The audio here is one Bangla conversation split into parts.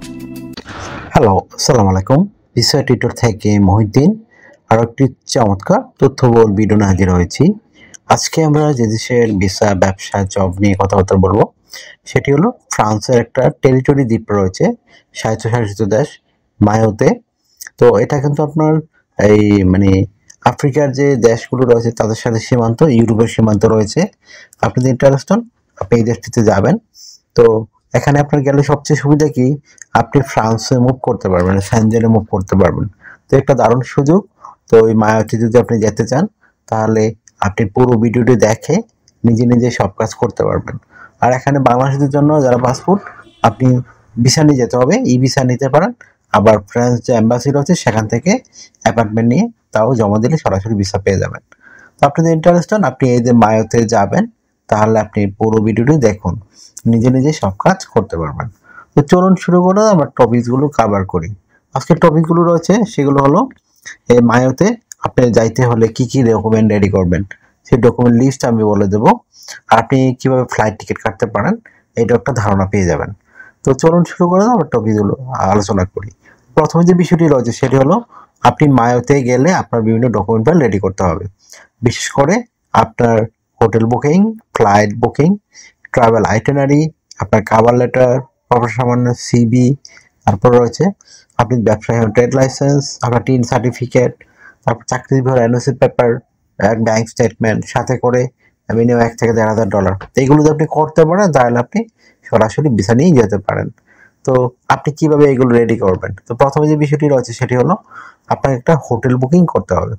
হ্যালো, আসসালামু আলাইকুম। ভিসা টিউটর থেকে মহিউদ্দিন আরও একটি চমৎকার তথ্যবহুল ভিডিও নিয়ে হাজির হয়েছি। আজকে আমরা যে দেশের ভিসা, ব্যবসা, জব নিয়ে কথাবার্তা বলবো সেটি হলো ফ্রান্সের একটা টেরিটরি দ্বীপ রয়েছে, স্বায়ত্তশাসিত দেশ মায়োতে। তো এটা কিন্তু আপনার এই মানে আফ্রিকার যে দেশগুলো রয়েছে তাদের সাথে সীমান্ত, ইউরোপের সীমান্ত রয়েছে। আপনি যদি ইন্টারেস্টেড আপনি এই দেশটিতে যাবেন। তো এখানে আপনার গেলে সবচেয়ে সুবিধা কি, আপনি ফ্রান্সে মুভ করতে পারবেন, সেনজেনে মুভ করতে পারবেন। তো একটা দারুণ সুযোগ। তো ওই মায়াতে যদি আপনি যেতে চান তাহলে আপনি পুরো ভিডিওটি দেখে নিজে নিজে সব কাজ করতে পারবেন। আর এখানে বাংলাদেশের জন্য যারা পাসপোর্ট, আপনি ভিসা নিয়ে যেতে হবে, ই ভিসা নিতে পারেন। আবার ফ্রান্স যে এম্বাসি রয়েছে সেখান থেকে অ্যাপার্টমেন্ট নিয়ে তাও জমা দিলে সরাসরি ভিসা পেয়ে যাবেন। তো আপনি যদি ইন্টারেস্টেড আপনি এই যে মায়োতে যাবেন তাহলে আপনি পুরো ভিডিওটি দেখুন, নিজে নিজে সব কাজ করতে পারবেন। তো চলুন শুরু করে আমরা টপিকসগুলো কভার করি। আজকের টপিকগুলো রয়েছে সেগুলো হলো এই মায়োতে আপনি যাইতে হলে কি কি ডকুমেন্ট রেডি করবেন সেই ডকুমেন্ট লিস্ট আমি বলে দেবো। আর আপনি কিভাবে ফ্লাইট টিকিট কাটতে পারেন এইটা একটা ধারণা পেয়ে যাবেন। তো চলুন শুরু করে আমরা টপিকগুলো আলোচনা করি। প্রথমে যে বিষয়টি রয়েছে সেটি হলো আপনি মায়োতে গেলে আপনার বিভিন্ন ডকুমেন্ট রেডি করতে হবে। বিশেষ করে আপনার hotel booking, flight booking, travel itinerary, আপনার কাভার লেটার, সামান্য সিবি, তারপর রয়েছে আপনি ব্যবসায়ী ট্রেড লাইসেন্স, আপনার টিন সার্টিফিকেট, তারপর চাকরিজীবী এনওসি পেপার, ব্যাংক স্টেটমেন্ট, সাথে করে মিনিমাম $1,000 থেকে $1,000। এইগুলো যদি আপনি করতে পারেন তাহলে আপনি সরাসরি ভিসা নিয়ে যেতে পারেন। তো আপনি কিভাবে এগুলো রেডি করবেন? তো প্রথমে যে বিষয়টি রয়েছে সেটি হলো আপনাকে একটা হোটেল বুকিং করতে হবে।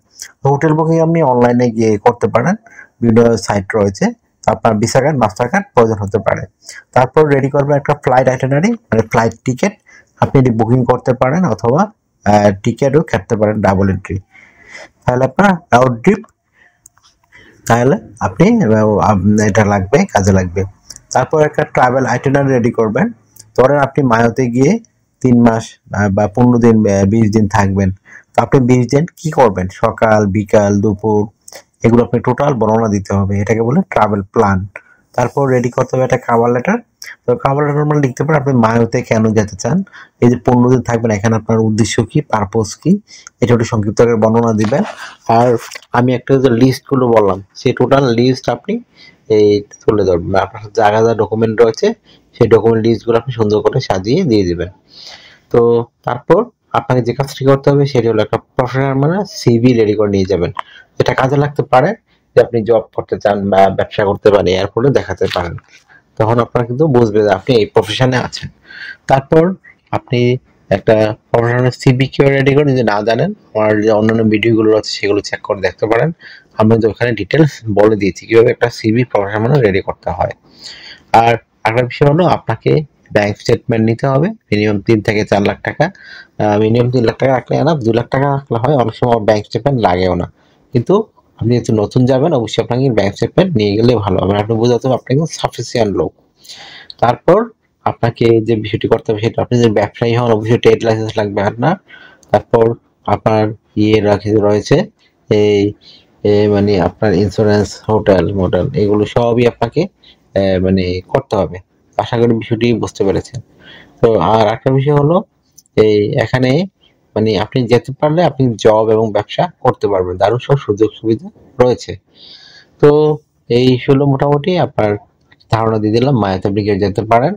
হোটেল বুকিং আপনি অনলাইনে গিয়ে করতে পারেন, বিভিন্ন সাইট রয়েছে। আপনার ভিসা কার্ড, মাস্টার কার্ড প্রয়োজন হতে পারে। তারপর রেডি করবেন একটা ফ্লাইট আইটেনারি, মানে ফ্লাইট টিকিট আপনি এটি বুকিং করতে পারেন, অথবা টিকিটও কাটতে পারেন ডাবল এন্ট্রি। তাহলে আপনার রাউন্ড ট্রিপ, তাহলে আপনি এটা লাগবে, কাজে লাগবে। তারপর একটা ট্রাভেল আইটেনারি রেডি করবেন। ধরেন আপনি মায়োতে গিয়ে 3 মাস বা 15 দিন, 20 দিন থাকবেন। তো আপনি 20 দিন কি করবেন, সকাল, বিকাল, দুপুর, এগুলো আপনি টোটাল বর্ণনা দিতে হবে। এটাকে বলে ট্রাভেল প্ল্যান। তারপর রেডি করতে হবে একটা কাভার লেটার। তো কাভার লেটার মানে লিখতে পারেন আপনি মায়োতে কেন যেতে চান, এই যে 15 দিন থাকবেন এখানে আপনার উদ্দেশ্য কি, পারপোজ কি, এটা একটু সংক্ষিপ্ত করে বর্ণনা দিবেন। আর আমি একটা যে লিস্টগুলো বললাম সেই টোটাল লিস্ট আপনি এই তুলে ধরবেন। আপনার যা যা ডকুমেন্ট রয়েছে সেই ডকুমেন্ট লিস্টগুলো আপনি সুন্দর করে সাজিয়ে দিয়ে দিবেন। তো তারপর আপনাকে যে কাজটি করতে হবে সেটি হলো একটা প্রফেশনাল মানে সিভি রেডি করে নিয়ে যাবেন। এটা কাজে লাগতে পারে যে আপনি জব করতে চান বা ব্যবসা করতে পারেন, এয়ারপোর্টে দেখাতে পারেন। তখন আপনারা কিন্তু বুঝবে যে আপনি এই প্রফেশনে আছেন। তারপর আপনি একটা প্রফেশনাল সিভি কিভাবে রেডি করেন যদি না জানেন, আমার যে অন্যান্য ভিডিওগুলো আছে সেগুলো চেক করে দেখতে পারেন। আমি তো ওখানে ডিটেলস বলে দিয়েছি কিভাবে একটা সিভি প্রফেশনাল রেডি করতে হয়। আর আরেকটা বিষয় হলো আপনাকে ব্যাংক স্টেটমেন্ট নিতে হবে মিনিমাম 3 থেকে 4 লাখ টাকা। মিনিমাম 3 লাখ টাকা রাখলে না, 2 লাখ টাকা রাখলে হয়। অনেক সময় ব্যাংক স্টেটমেন্ট লাগেও না, কিন্তু আপনি যেহেতু নতুন যাবেন অবশ্যই আপনাকে ব্যাংক স্টেটমেন্ট নিয়ে গেলে ভালো হবে। আপনি বোঝাতে হবে আপনি একদম সাফিসিয়েন্ট লোক। তারপর আপনাকে যে বিষয়টি করতে হবে সেটা, আপনি যদি ব্যবসায়ী হন অবশ্যই ট্রেড লাইসেন্স লাগবে আপনার। তারপর আপনার রয়েছে এই মানে আপনার ইন্স্যুরেন্স, হোটেল মোটেল, এগুলো সবই আপনাকে মানে করতে হবে। আশা করি বিষয়টি বুঝতে পেরেছেন। তো আর একটা বিষয় হলো এই এখানে মানে আপনি যেতে পারলে আপনি জব এবং ব্যবসা করতে পারবেন, দারুণ সব সুযোগ সুবিধা রয়েছে। তো এই হলো মোটামুটি আপনার ধারণা দিয়ে দিলাম মায়াতে আপনি কেউ যেতে পারেন।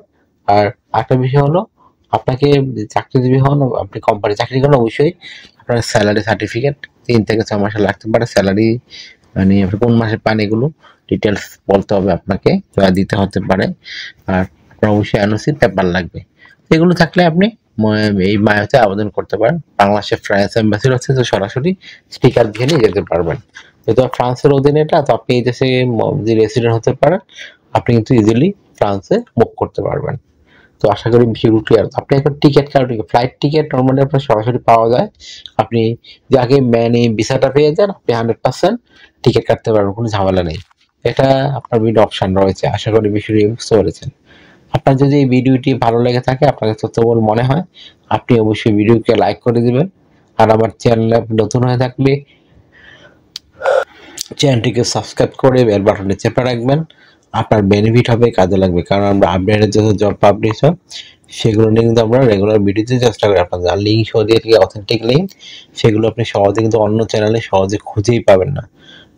আর একটা বিষয় হলো আপনাকে চাকরিজীবী হন, আপনি কোম্পানি চাকরি করেন, অবশ্যই আপনার স্যালারি সার্টিফিকেট 3 থেকে 6 মাসে লাগতে পারে। স্যালারি মানে আপনি কোন মাসে পান এগুলো ডিটেলস বলতে হবে আপনাকে, দিতে হতে পারে। আর আপনার অবশ্যই এনওসি পেপার লাগবে। এগুলো থাকলে আপনি এই মায়াতে আবেদন করতে পারেন। বাংলাদেশে ফ্রান্স এম্বাসি রয়েছে, তো সরাসরি স্টিকার দিয়ে নিয়ে যেতে পারবেন। যেহেতু ফ্রান্সের অধীনে এটা, তো আপনি এই দেশে যে রেসিডেন্ট হতে পারেন, আপনি কিন্তু ইজিলি ফ্রান্সে মুভ করতে পারবেন। তো আশা করি বিষয়গুলো ক্লিয়ার। আপনি এখন টিকিট কাটবেন, ফ্লাইট টিকিট নর্মালি আপনার সরাসরি পাওয়া যায়। আপনি যে আগে মানে ভিসাটা পেয়ে যান, আপনি 100% টিকিট কাটতে পারবেন, কোনো ঝামেলা নেই। এটা আপনার বিভিন্ন অপশন রয়েছে। আশা করি বিষয়টি বুঝতে পেরেছেন। আপনার যদি এই ভিডিওটি ভালো লেগে থাকে, আপনার তথ্যবহুল মনে হয়, আপনি অবশ্যই ভিডিওকে লাইক করে দিবেন। আর আমার চ্যানেলে আপনি নতুন হয়ে থাকলে চ্যানেলটিকে সাবস্ক্রাইব করে বেল বাটনে চেপে রাখবেন। আপনার বেনিফিট হবে, কাজে লাগবে। কারণ আমরা আপডেটের যত জব পাবলিশ হয় সেগুলো নিয়ে কিন্তু আমরা রেগুলার ভিডিওতে চেষ্টা করি আপনাদের। আর লিঙ্ক সহ দিয়ে থাকে অথেন্টিক লিঙ্ক, সেগুলো আপনি সহজে কিন্তু অন্য চ্যানেলে সহজে খুঁজেই পাবেন না।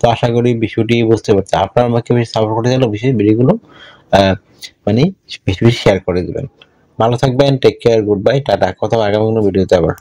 তো আশা করি বিষয়টি বুঝতে পারছেন। আপনারা আমাকে বেশি সাপোর্ট করতে চাইলে অবশ্যই ভিডিওগুলো মানে বেশি বেশি শেয়ার করে দিবেন। ভালো থাকবেন, take care, good bye, tata. কথা হবে আগামী কোনো ভিডিওতে আবার।